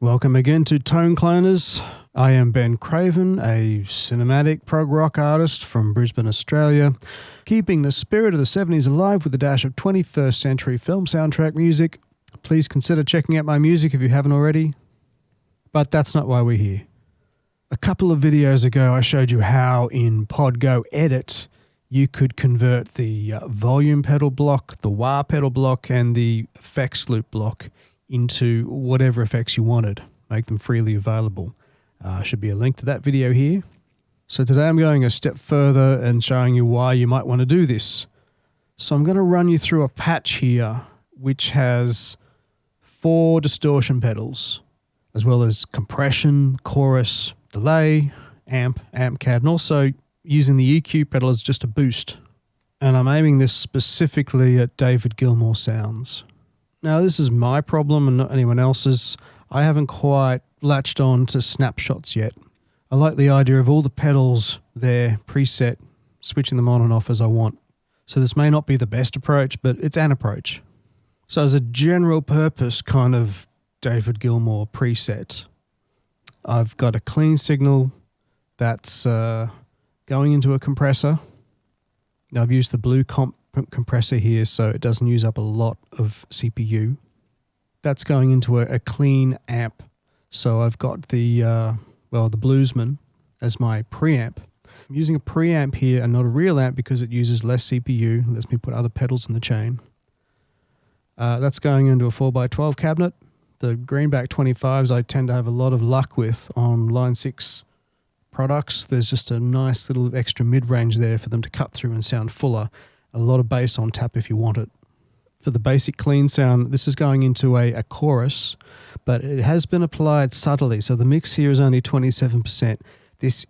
Welcome again to TONECLONERS. I am Ben Craven, a cinematic prog rock artist from Brisbane, Australia, keeping the spirit of the 70s alive with a dash of 21st century film soundtrack music. Please consider checking out my music if you haven't already. But that's not why we're here. A couple of videos ago I showed you how in Podgo Edit you could convert the volume pedal block, the wah pedal block and the effects loop block into whatever effects you wanted. Make them freely available. Should be a link to that video here. So today I'm going a step further and showing you why you might want to do this. So I'm going to run you through a patch here which has 4 distortion pedals, as well as compression, chorus, delay, amp CAD, and also using the EQ pedal as just a boost. And I'm aiming this specifically at David Gilmour sounds. Now, this is my problem and not anyone else's. I haven't quite latched on to snapshots yet. I like the idea of all the pedals there preset, switching them on and off as I want. So this may not be the best approach, but it's an approach. So as a general purpose kind of David Gilmour preset, I've got a clean signal that's going into a compressor. Now I've used the blue compressor here so it doesn't use up a lot of CPU. That's going into a clean amp. So I've got the Bluesman as my preamp. I'm using a preamp here and not a real amp because it uses less CPU and lets me put other pedals in the chain. That's going into a 4x12 cabinet. The Greenback 25s I tend to have a lot of luck with on Line 6 products. There's just a nice little extra mid-range there for them to cut through and sound fuller. A lot of bass on tap if you want it. For the basic clean sound, this is going into a chorus, but it has been applied subtly. So the mix here is only 27%. This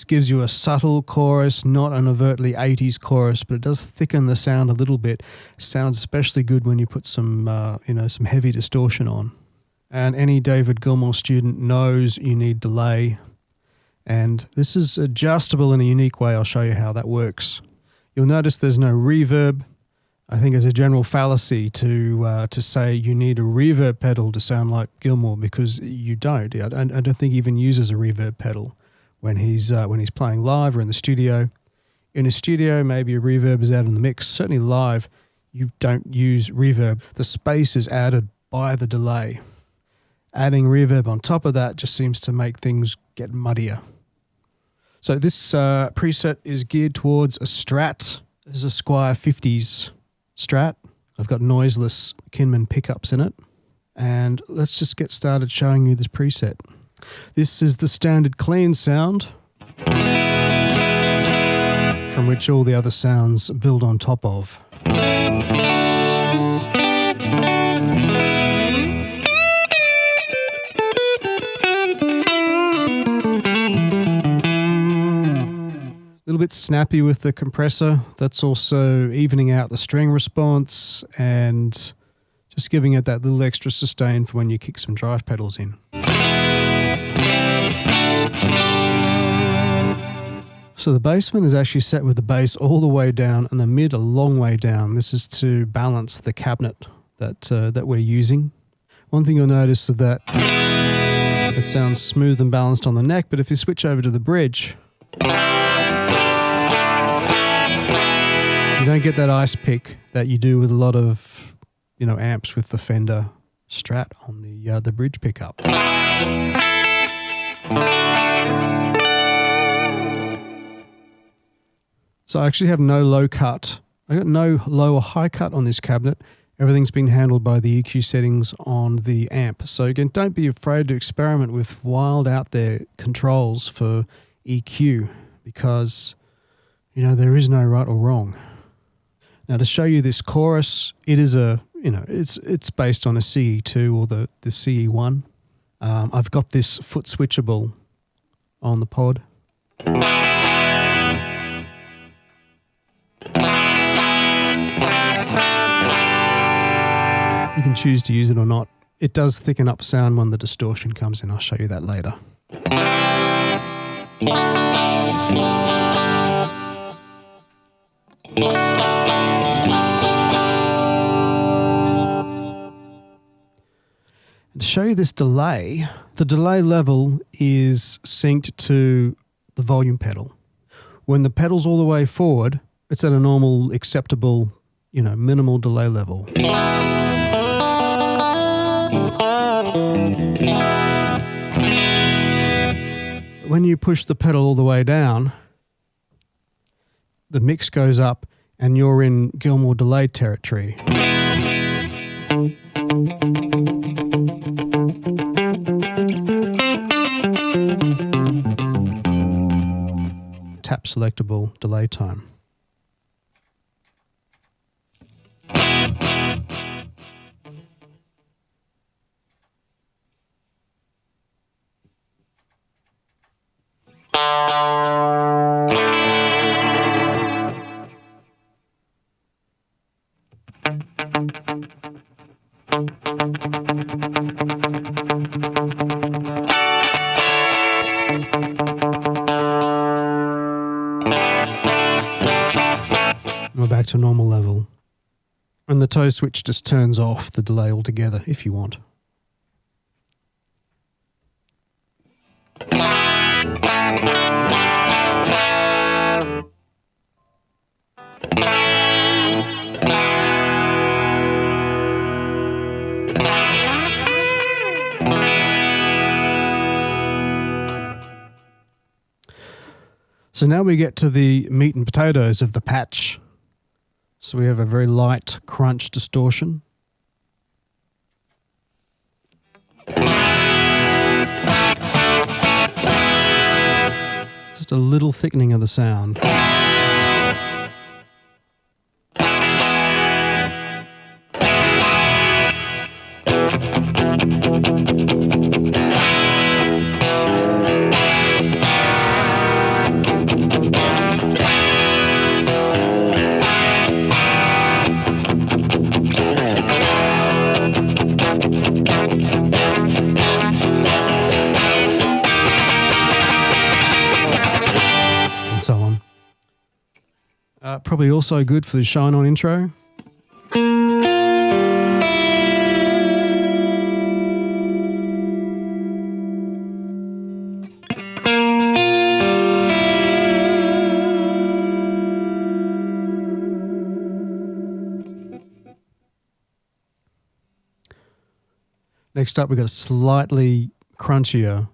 gives you a subtle chorus, not an overtly 80s chorus, but it does thicken the sound a little bit. Sounds especially good when you put some heavy distortion on. And any David Gilmour student knows you need delay. And this is adjustable in a unique way. I'll show you how that works. You'll notice there's no reverb. I think it's a general fallacy to say you need a reverb pedal to sound like Gilmour, because you don't. I don't think he even uses a reverb pedal when he's playing live or in the studio. In a studio, maybe a reverb is added in the mix. Certainly live, you don't use reverb. The space is added by the delay. Adding reverb on top of that just seems to make things get muddier. So this preset is geared towards a Strat. This is a Squier 50s Strat. I've got noiseless Kinman pickups in it. And let's just get started showing you this preset. This is the standard clean sound from which all the other sounds build on top of. A little bit snappy with the compressor. That's also evening out the string response and just giving it that little extra sustain for when you kick some drive pedals in. So the bassman is actually set with the bass all the way down and the mid a long way down. This is to balance the cabinet that we're using. One thing you'll notice is that it sounds smooth and balanced on the neck, but if you switch over to the bridge, you don't get that ice pick that you do with a lot of, amps with the Fender Strat on the bridge pickup. So I actually have no low cut. I got no low or high cut on this cabinet. Everything's been handled by the EQ settings on the amp. So again, don't be afraid to experiment with wild out there controls for EQ, because there is no right or wrong. Now to show you this chorus, it is it's based on a CE2 or the CE1. I've got this foot switchable on the pod. You can choose to use it or not. It does thicken up sound when the distortion comes in. I'll show you that later. To show you this delay, the delay level is synced to the volume pedal. When the pedal's all the way forward, it's at a normal, acceptable, minimal delay level. When you push the pedal all the way down, the mix goes up and you're in Gilmour delay territory. Tap selectable delay time. We're back to normal level. And the toe switch just turns off the delay altogether if you want. So now we get to the meat and potatoes of the patch. So we have a very light crunch distortion. Just a little thickening of the sound. So on. Probably also good for the Shine On intro. Next up, we've got a slightly crunchier.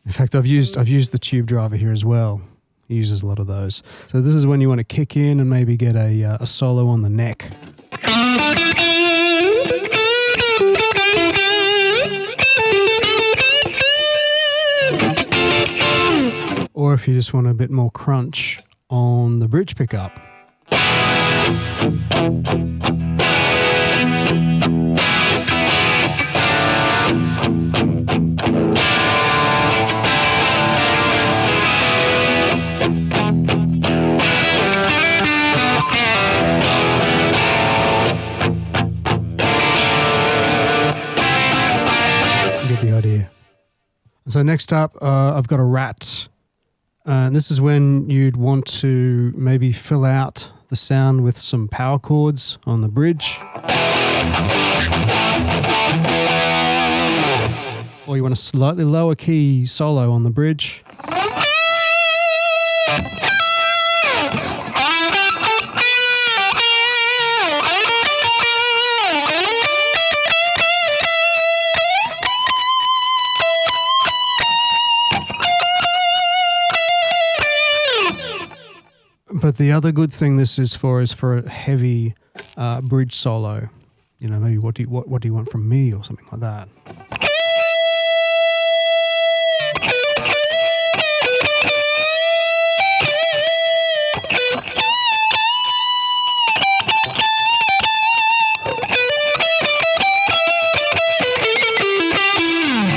In fact, I've used the tube driver here as well. He uses a lot of those. So this is when you want to kick in and maybe get a solo on the neck. Or if you just want a bit more crunch on the bridge pickup. So next up, I've got a rat. And this is when you'd want to maybe fill out the sound with some power chords on the bridge. Or you want a slightly lower key solo on the bridge. But the other good thing this is for a heavy bridge solo. You know, maybe what do you want from me or something like that.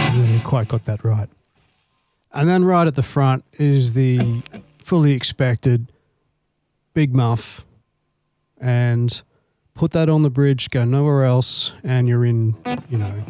I really quite got that right. And then right at the front is the fully expected big muff, and put that on the bridge, go nowhere else, and you're in, you know.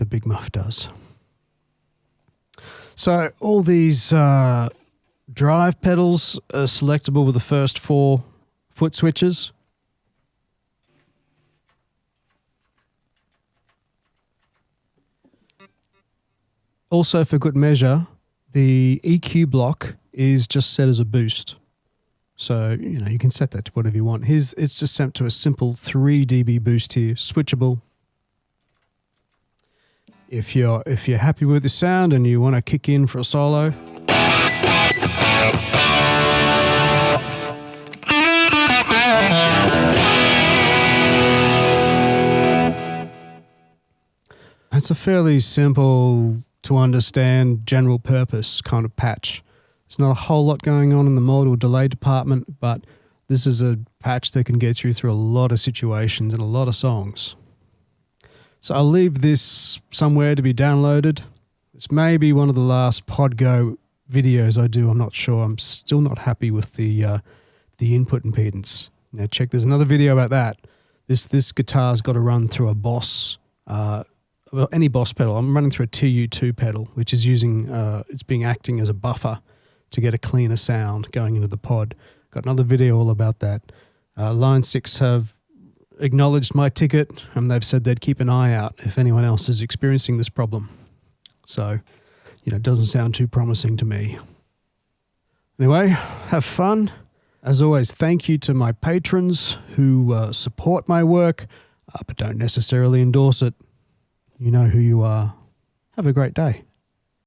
the big muff does. So all these drive pedals are selectable with the first 4 foot switches. Also, for good measure, the EQ block is just set as a boost. So, you can set that to whatever you want. It's just set to a simple 3 dB boost here, switchable. If you're happy with the sound and you want to kick in for a solo, it's a fairly simple to understand general purpose kind of patch. There's not a whole lot going on in the mod or delay department, but this is a patch that can get you through a lot of situations and a lot of songs. So I'll leave this somewhere to be downloaded. It's maybe one of the last Podgo videos I do. I'm not sure. I'm still not happy with the input impedance. Now check, there's another video about that. This guitar's got to run through a Boss, any Boss pedal. I'm running through a TU2 pedal, which is it's acting as a buffer to get a cleaner sound going into the pod. Got another video all about that. Line 6 have acknowledged my ticket, and they've said they'd keep an eye out if anyone else is experiencing this problem. So, it doesn't sound too promising to me. Anyway, have fun. As always, thank you to my patrons who support my work, but don't necessarily endorse it. You know who you are. Have a great day.